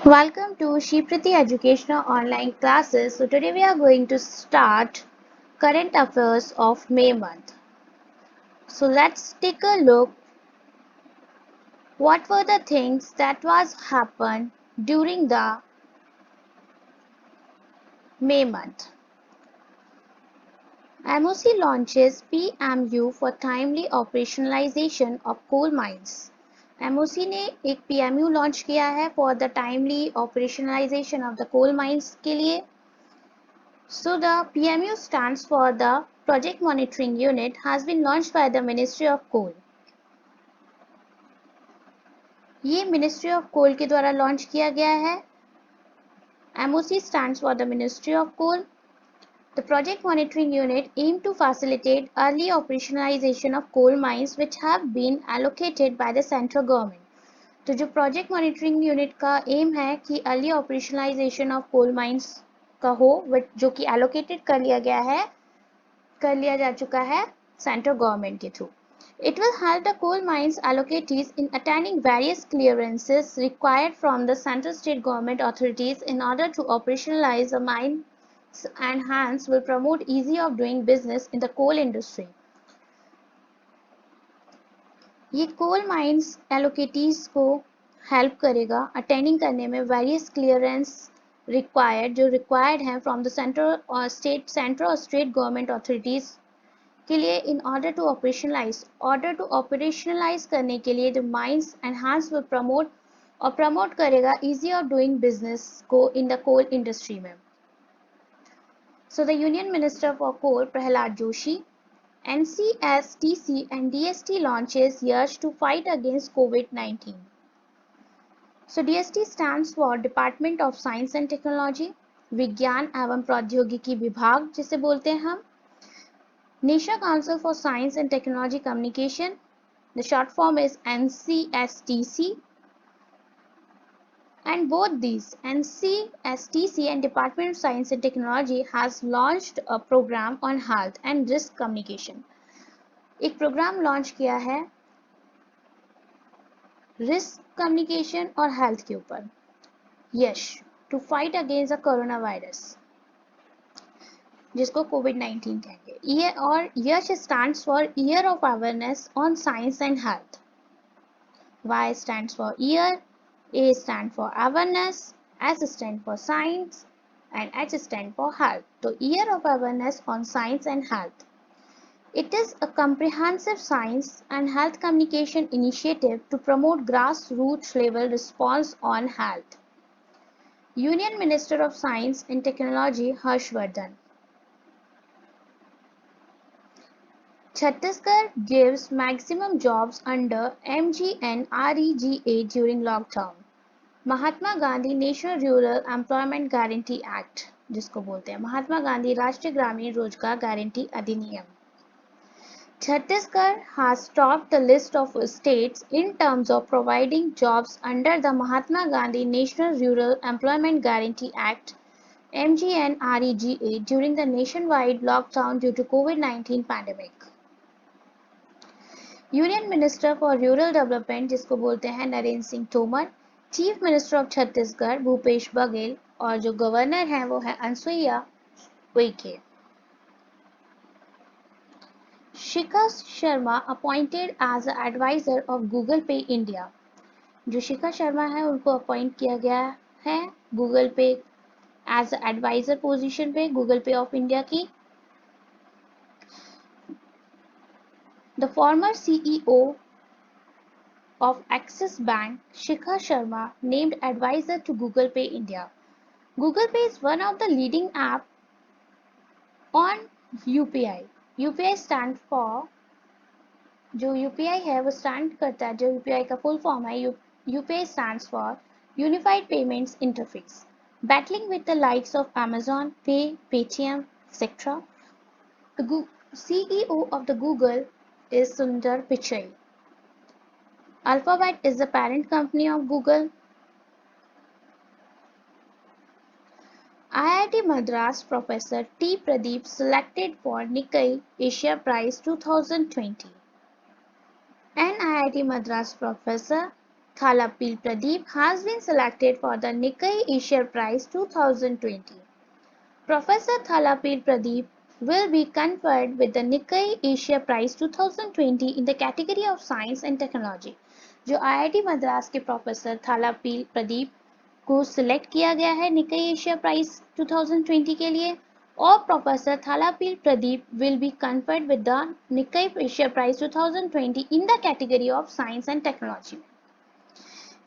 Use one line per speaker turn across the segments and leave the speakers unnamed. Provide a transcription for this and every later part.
Welcome to Shiprati Educational Online Classes. So today we are going to start current affairs of May month. So let's take a look what were the things that was happened during the May month. MOC launches PMU for timely operationalization of coal mines. MOC ने एक PMU launch किया है for the timely operationalization of the coal mines के लिए. So the PMU stands for the Project Monitoring Unit has been launched by the Ministry of Coal. ये Ministry of Coal के द्वारा launch किया गया है. MOC stands for the Ministry of Coal. The Project Monitoring Unit aimed to facilitate early operationalization of coal mines which have been allocated by the central government. तो जो Project Monitoring Unit का aim है कि early operationalization of coal mines का हो जो कि allocated कर लिया जा चुका है सेंट्रल गवर्नमेंट के through. It will help the coal mines allocatees in attaining various clearances required from the central state government authorities in order to operationalize the mines and hence will promote ease of doing business in the coal industry. ये coal mines allocatees को help करेगा attaining करने में various clearance required जो required हैं from the central or state government authorities के लिए in order to operationalize करने के लिए the mines and hence will promote करेगा easy of doing business को in the coal industry में. So the Union Minister for Coal Prahlad Joshi, NCSTC and DST launches urge to fight against COVID-19. So DST stands for Department of Science and Technology, विज्ञान एवं प्रौद्योगिकी विभाग जिसे बोलते हैं हम. National Council for Science and Technology Communication, the short form is NCSTC, and both these NCSTC and Department of Science and Technology has launched a program on health and risk communication. एक program launch किया है risk communication और health के ऊपर. YASH to fight against the corona virus जिसको कोविड-19 कहेंगे. ये और YASH stands for year of awareness on science and health. Y stands for year, A stands for awareness, S stands for science and H stands for health. So year of awareness on science and health. It is a comprehensive science and health communication initiative to promote grassroots level response on health. Union Minister of Science and Technology Harsh Vardhan. Chhattisgarh gives maximum jobs under MGNREGA during lockdown. Mahatma Gandhi national rural employment guarantee act जिसको बोलते हैं महात्मा गांधी राष्ट्रीय ग्रामीण रोजगार guarantee अधिनियम. Chhattisgarh has topped the list of states in terms of providing jobs under the Mahatma Gandhi National Rural Employment Guarantee Act MGNREGA during the nationwide lockdown due to COVID-19 pandemic. Union minister for rural development जिसको बोलते हैं Narendra Singh Tomar, chief minister of Chhattisgarh Bhupesh Baghel और जो governor हैं वो है Anusuiya Uikey. Shikha Sharma appointed as adviser of Google Pay India. जो शिखा शर्मा है उनको अपॉइंट किया गया है गूगल पे एज एडवाइजर पोजीशन पे गूगल पे ऑफ इंडिया की. The former CEO of Axis Bank, Shikha Sharma, named advisor to Google Pay India. Google Pay is one of the leading app on UPI. UPI stand for जो UPI है वो stand करता है जो UPI का full form है UPI stands for Unified Payments Interface. Battling with the likes of Amazon, Pay, Paytm, etc. The CEO of the Google is Sundar Pichai. Alphabet is the parent company of Google. IIT Madras Professor T. Pradeep selected for Nikkei Asia Prize 2020. An IIT Madras Professor Thalapil Pradeep has been selected for the Nikkei Asia Prize 2020. Professor Thalapil Pradeep will be conferred with the Nikkei Asia Prize 2020 in the category of Science and Technology. जो IIT Madras के professor Thalappil Pradeep को select किया गया है निकाई Asia prize 2020 के लिए, और professor Thalappil Pradeep will be conferred with the Nikkei Asia Prize 2020 in the category of Science and Technology.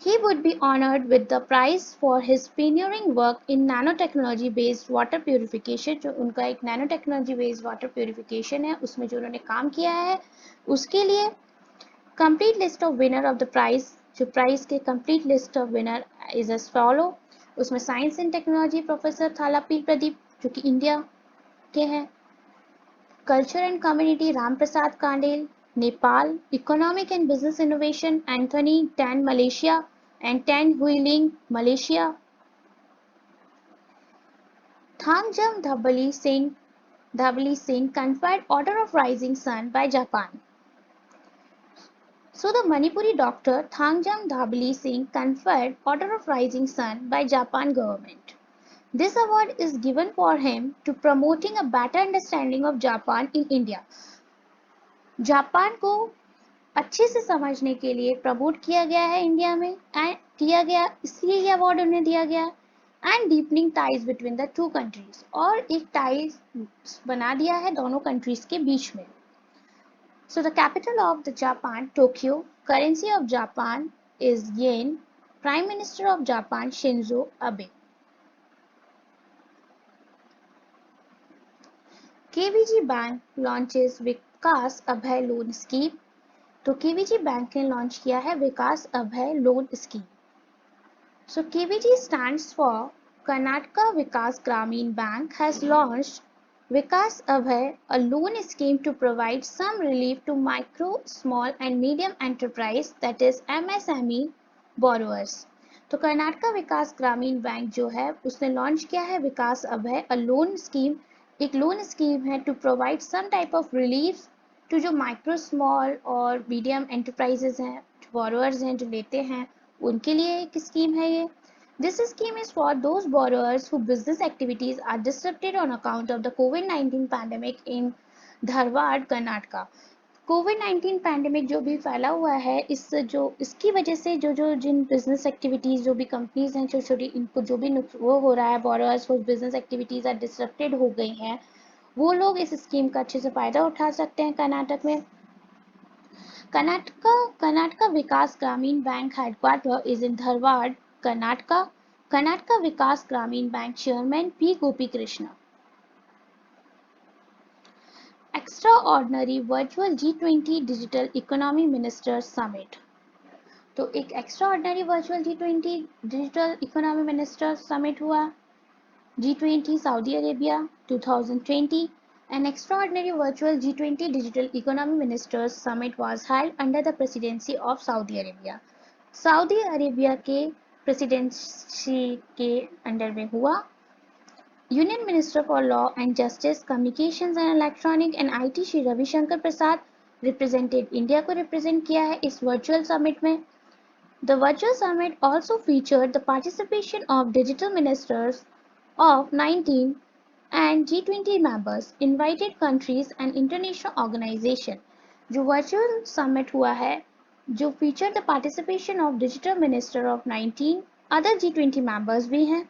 He would be honored with the prize for his pioneering work in nanotechnology based water purification. जो उनका एक nanotechnology based water purification है उसमें जो उन्होंने काम किया है उसके लिए complete list of winner of the prize, जो प्राइज के complete list of winner is as follow. उसमें science and technology professor Thalappil Pradeep जो कि इंडिया के हैं, culture and community Ram Prasad Kandel Nepal, economic and business innovation Anthony Tan Malaysia and Tan Huiling, Malaysia. Thangjam Dhabali Singh conferred Order of Rising Sun by Japan. So the Manipuri doctor Thangjam Dhabali Singh conferred Order of Rising Sun by Japan government. This award is given for him to promoting a better understanding of Japan in India. Japan को अच्छे से समझने के लिए promote किया गया है India में एंड किया गया, इसलिए ये अवार्ड उन्हें दिया गया, and deepening ties between the two countries, और एक टाइज बना दिया है दोनों कंट्रीज के बीच में. So the capital of the Japan Tokyo, currency of Japan is yen, prime minister of Japan Shinzo Abe. KVG bank launches Vikas Abhay loan scheme. तो केवीजी बैंक ने लॉन्च किया है Vikas Abhay loan scheme. So KVG stands for Karnataka Vikas Grameen bank has launched Vikas Abhay, a loan scheme to provide some relief to micro, small and medium enterprise, that is MSME borrowers. तो Karnataka Vikas Grameen bank जो है उसने launch किया है Vikas Abhay, a loan scheme. एक loan scheme है to provide some type of relief to जो micro small और मीडियम एंटरप्राइजेज हैं, बोरोअर्स हैं जो लेते हैं, उनके लिए एक स्कीम है ये. This scheme is for those borrowers whose business activities are disrupted on account of the COVID-19 pandemic in Dharwad, Karnataka. COVID-19 pandemic जो भी फैला हुआ है इसकी वजह से जो जिन बिजनेस एक्टिविटीज जो भी कंपनीज हैं छोटी छोटी, इनको जो भी वो हो रहा है, borrowers whose business activities are disrupted हो गई हैं, वो लोग इस स्कीम का अच्छे से फायदा उठा सकते हैं कर्नाटक में. Karnataka Vikas Grameen bank headquarter is in Dharwad, Karnataka. Karnataka Vikas Grameen bank chairman P Gopi Krishna. Extraordinary virtual G20 digital economy ministers summit. तो एक extraordinary virtual G20 digital economy ministers summit हुआ. G20 Saudi Arabia 2020. An extraordinary virtual G20 Digital Economy Ministers Summit was held under the presidency of Saudi Arabia. Saudi Arabia के presidency के under में हुआ. Union minister for law and justice, communications and electronic and IT Shri Ravishankar Prasad represented India को represent किया है इस virtual summit में. The virtual summit also featured the participation of digital ministers of 19 and G20 members, invited countries and international organization. जो virtual summit हुआ है जो featured the participation of digital minister of 19 other G20 members भी हैं,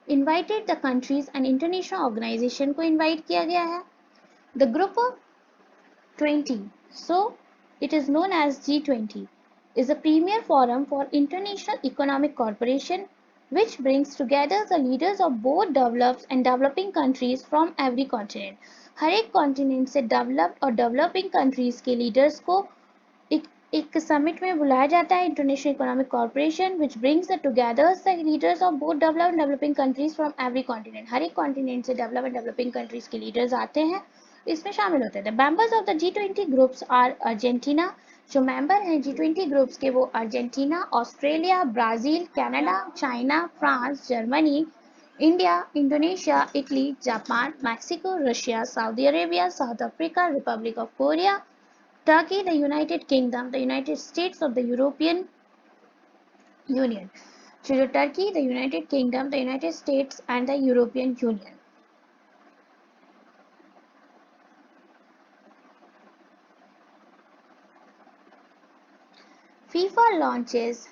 invited the countries and international organization को invite किया गया है. The group of 20, so it is known as G20, is a premier forum for international economic cooperation which brings together the leaders of both developed and developing countries from every continent. हर एक continent से developed और developing countries के leaders को एक summit में बुलाया जाता है, international economic corporation, which brings the together the leaders of both developed and developing countries from every continent. हर एक कॉन्टिनेंट से डेवलप एंड डेवलपिंग कंट्रीज के लीडर्स आते हैं, इसमें शामिल होते हैं. The members of the G20 groups are Argentina. जो मेंबर हैं G20 ग्रुप्स के वो Argentina, Australia, Brazil, Canada, China, France, Germany, India, Indonesia, Italy, Japan, Mexico, Russia, Saudi Arabia, South Africa, Republic of Korea, Turkey, the United kingdom, the United states of the European Union. So Turkey, the United Kingdom, the United States, and the European Union. FIFA launches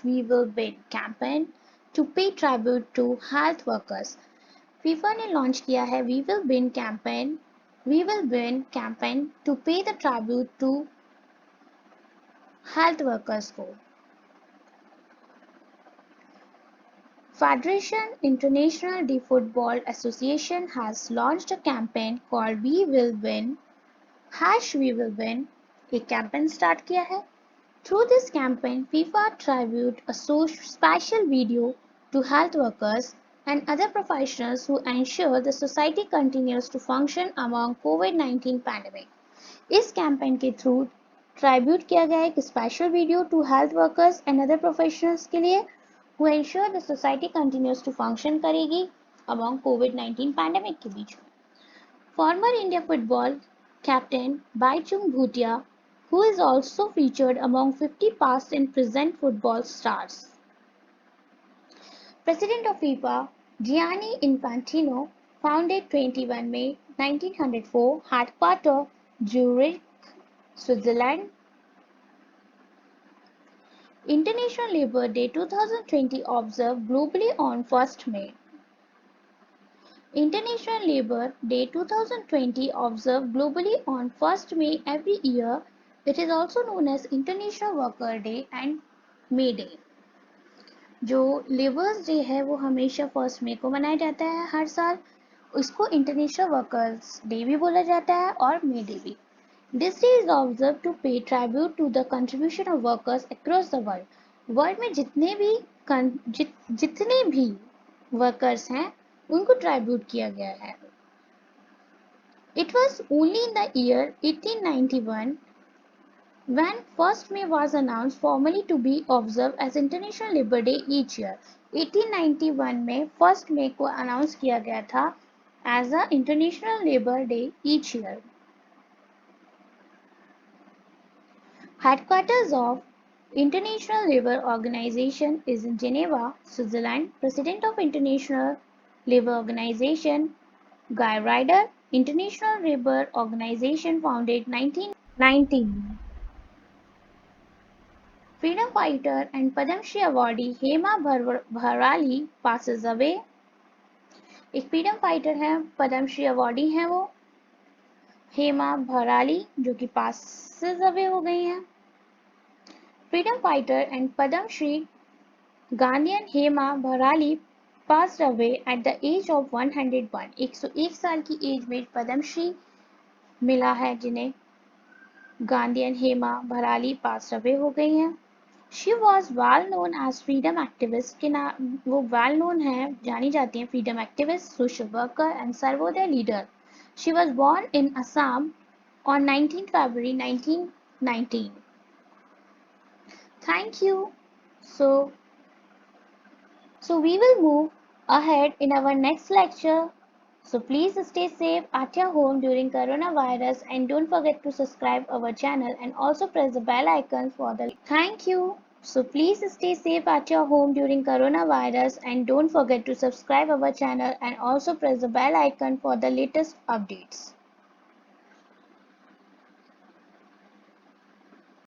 We Will Win campaign to pay tribute to health workers. FIFA ने launch किया है We Will Win campaign to pay the tribute to health workers को. Federation International de Football Association has launched a campaign called We Will Win We Will Win. एक campaign start किया है. Through this campaign, FIFA tribute a special video to health workers and other professionals who ensure the society continues to function among COVID-19 pandemic. इस campaign के through tribute किया गया एक special video to health workers and other professionals के लिए who ensure the society continues to function करेगी among COVID-19 pandemic के बीच में. Former India football captain Baichung Bhutia, who is also featured among 50 past and present football stars. President of FIFA, Gianni Infantino, founded 21 May 1904, headquarters Zurich, Switzerland. International Labour Day 2020 observed globally on 1st May. International Labour Day 2020 observed globally on 1st May every year. It is also known as International Worker Day and May Day. जो labours day है वो हमेशा 1st मई को मनाया जाता है हर साल. इसको इंटरनेशनल वर्कर्स डे भी बोला जाता है और मे डे भी. This day is observed to pay tribute to the contribution of workers across the world. World में जितने भी वर्कर्स हैं उनको ट्राइब्यूट किया गया है. It was only in the year 1891 when 1st May was announced formally to be observed as International Labour Day each year. 1891 में 1st May को अनाउंस किया गया था as a International Labour Day each year. Headquarters of International Labour Organization is in Geneva, Switzerland. President of International Labour Organization, Guy Ryder. International Labour Organization founded 1919. Freedom fighter and Padma Shri awardee Hema Bharali passes away. एक freedom fighter है, Padma Shri awardee हैं वो हेमा भराली जो कि passes away हो गई हैं. Freedom fighter and Padma Shri Ghanaian Hema Bharali passed away at the age of 101. 101 साल की एज में पद्मश्री मिला है जिन्हें गांधीयन हेमा भराली passed away हो गई हैं. She was well known as freedom activist के नाम वो well known है जानी जाती हैं freedom activist, social worker and Sarvodaya leader. She was born in Assam on 19 February 1919. Thank you. So we will move ahead in our next lecture. So please stay safe at your home during coronavirus and don't forget to subscribe our channel and also press the bell icon for the. Thank you. So please stay safe at your home during coronavirus and don't forget to subscribe our channel and also press the bell icon for the latest updates.